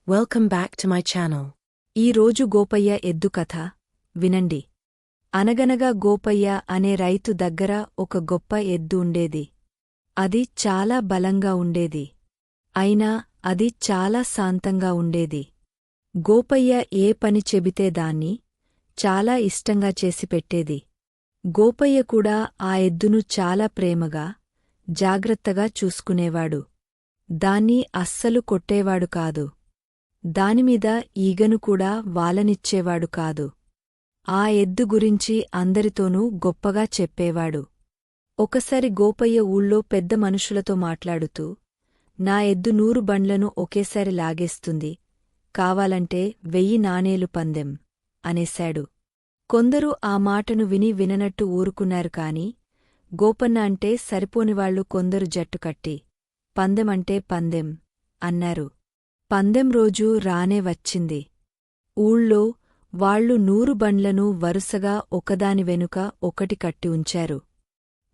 Welcome back to my channel. ఈ రోజు గోపయ్య ఎద్దు కథ వినండి. అనగనగా గోపయ్య అనే రైతు దగ్గర ఒక గొప్ప ఎద్దు ఉండేది. అది చాలా బలంగా ఉండేది. అయినా అది చాలా శాంతంగా ఉండేది. గోపయ్య ఏ పని చెబితే దాన్ని చాలా ఇష్టంగా చేసి పెట్టేది. గోపయ్య కూడా ఆ ఎద్దును చాలా ప్రేమగా, జాగ్రత్తగా చూసుకునేవాడు. దాన్ని అస్సలు కొట్టేవాడు కాదు. దానిమీద ఈగను కూడా వాలనిచ్చేవాడు కాదు. ఆ ఎద్దు గురించి అందరితోనూ గొప్పగా చెప్పేవాడు. ఒకసారి గోపయ్య ఊళ్ళో పెద్ద మనుషులతో మాట్లాడుతూ, నా ఎద్దు 100 బండ్లను ఒకేసారి లాగేస్తుంది, కావాలంటే 1000 నాణేలు పందెం అనేశాడు. కొందరు ఆ మాటను విని విననట్టు ఊరుకున్నారు కాని, గోపన్న అంటే సరిపోనివాళ్లు కొందరు జట్టుకట్టి, పందెమంటే పందెం అన్నారు. పందెం రోజు రానే వచ్చింది. ఊళ్ళో వాళ్లు 100 బండ్లను వరుసగా ఒకదాని వెనుక ఒకటి కట్టి ఉంచారు.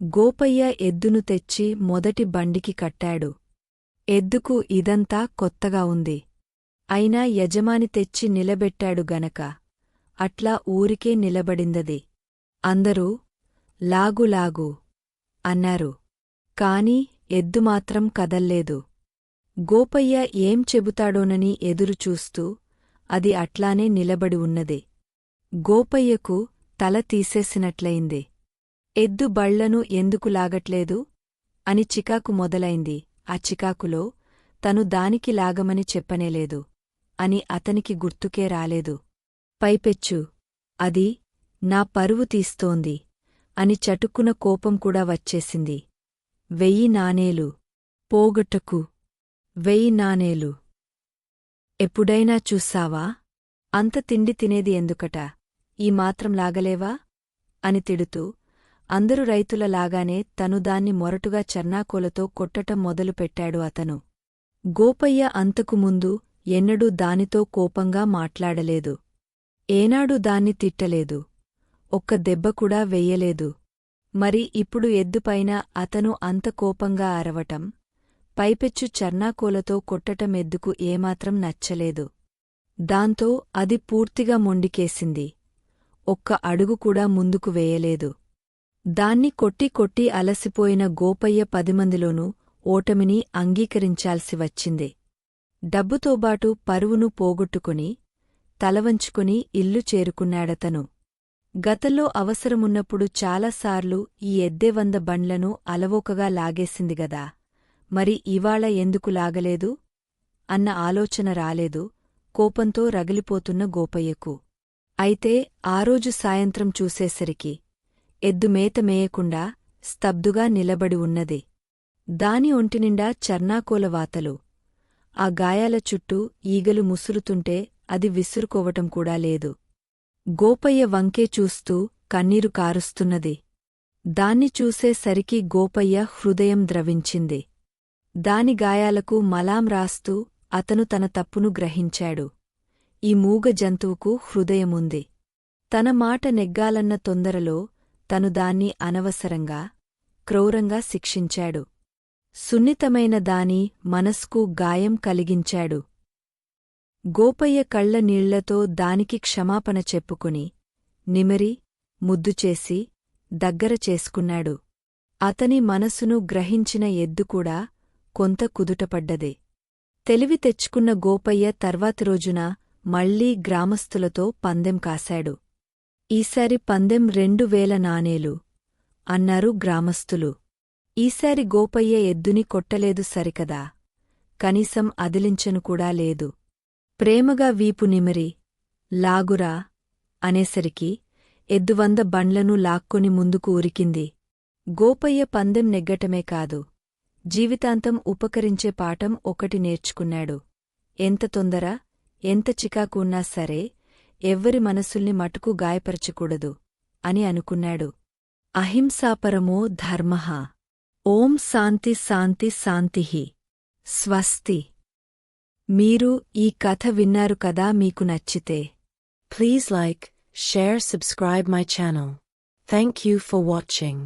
గోపయ్య ఎద్దును తెచ్చి మొదటి బండికి కట్టాడు. ఎద్దుకు ఇదంతా కొత్తగా ఉంది. అయినా యజమాని తెచ్చి నిలబెట్టాడు గనక అట్లా ఊరికే నిలబడిందది. అందరూ లాగు లాగు అన్నారు. కాని ఎద్దు మాత్రం కదల్లేదు. గోపయ్య ఏం చెబుతాడోనని ఎదురుచూస్తూ అది అట్లానే నిలబడి ఉన్నది. గోపయ్యకు తల తీసేసినట్లయింది. ఎద్దు బళ్లను ఎందుకు లాగట్లేదు అని చికాకు మొదలైంది. ఆ చికాకులో తను దానికి లాగమని చెప్పనేలేదు అని అతనికి గుర్తుకే రాలేదు. పైపెచ్చు అది నా పరువు తీస్తోంది అని చటుక్కున కోపం కూడా వచ్చేసింది. 1000 నాణేలు పోగొట్టకు, 1000 నాణేలు ఎప్పుడైనా చూశావా? అంత తిండి తినేది ఎందుకట, ఈ మాత్రం లాగలేవా అని తిడుతూ, అందరు రైతుల లాగానే తను దాన్ని మొరటుగా చర్నాకోలతో కొట్టటం మొదలుపెట్టాడు అతను. గోపయ్య అంతకుముందు ఎన్నడూ దానితో కోపంగా మాట్లాడలేదు. ఏనాడూ దాన్ని తిట్టలేదు. ఒక్క దెబ్బ కూడా వెయ్యలేదు. మరి ఇప్పుడు ఎద్దుపైన అతను అంత కోపంగా అరవటం, పైపెచ్చు చర్నాకోలతో కొట్టటం ఎద్దుకు ఏమాత్రం నచ్చలేదు. దాంతో అది పూర్తిగా మొండికేసింది. ఒక్క అడుగు కూడా ముందుకు వేయలేదు. దాన్ని కొట్టి కొట్టి అలసిపోయిన గోపయ్య 10 మందిలోనూ ఓటమిని అంగీకరించాల్సి వచ్చింది. డబ్బుతోబాటు పరువును పోగొట్టుకుని తలవంచుకుని ఇల్లు చేరుకున్నాడతను. గతంలో అవసరమున్నప్పుడు చాలాసార్లు ఈ ఎద్దే 100 బండ్లను అలవోకగా లాగేసిందిగదా, మరి ఇవాళ ఎందుకు లాగలేదు అన్న ఆలోచన రాలేదు కోపంతో రగిలిపోతున్న గోపయ్యకు. అయితే ఆరోజు సాయంత్రం చూసేసరికి ఎద్దు మేత మేయకుండా స్తబ్దుగా నిలబడి ఉన్నది. దాని ఒంటినిండా చర్నాకోల వాతలు. ఆ గాయాల చుట్టూ ఈగలు ముసురుతుంటే అది విసురుకోవటం కూడా లేదు. గోపయ్య వంకే చూస్తూ కన్నీరు కారుస్తున్నది. దాన్ని చూసేసరికి గోపయ్య హృదయం ద్రవించింది. దాని గాయాలకు మలాం రాస్తూ అతను తన తప్పును గ్రహించాడు. ఈ మూగ జంతువుకు హృదయముంది. తన మాట నెగ్గాలన్న తొందరలో తను దాన్ని అనవసరంగా, క్రూరంగా శిక్షించాడు. సున్నితమైన దాని మనస్కు గాయం కలిగించాడు. గోపయ్య కళ్ల నీళ్లతో దానికి క్షమాపణ చెప్పుకుని, నిమిరి, ముద్దుచేసి, దగ్గర చేసుకున్నాడు. అతని మనసును గ్రహించిన ఎద్దుకూడా కొంత కుదుటపడ్డదే. తెలివి తెచ్చుకున్న గోపయ్య తర్వాతి రోజున మళ్లీ గ్రామస్థులతో పందెం కాశాడు. ఈసారి పందెం 2000 నాణేలు అన్నారు గ్రామస్థులు. ఈసారి గోపయ్య ఎద్దుని కొట్టలేదు సరికదా, కనీసం అదిలించను కూడా లేదు. ప్రేమగా వీపు నిమిరి, లాగురా అనేసరికి ఎద్దు 100 బండ్లను లాక్కొని ముందుకు ఉరికింది. గోపయ్య పందెం నెగ్గటమే కాదు, జీవితాంతం ఉపకరించే పాఠం ఒకటి నేర్చుకున్నాడు. ఎంత తొందర, ఎంత చికాకు ఉన్నా సరే ఎవ్వరి మనసుల్ని మటుకు గాయపరచకూడదు అని అనుకున్నాడు. అహింసాపరమో ధర్మః. ఓం శాంతి శాంతి శాంతిః. స్వస్తి. మీరు ఈ కథ విన్నారు కదా, మీకు నచ్చితే please like, share, subscribe my channel. Thank you for watching.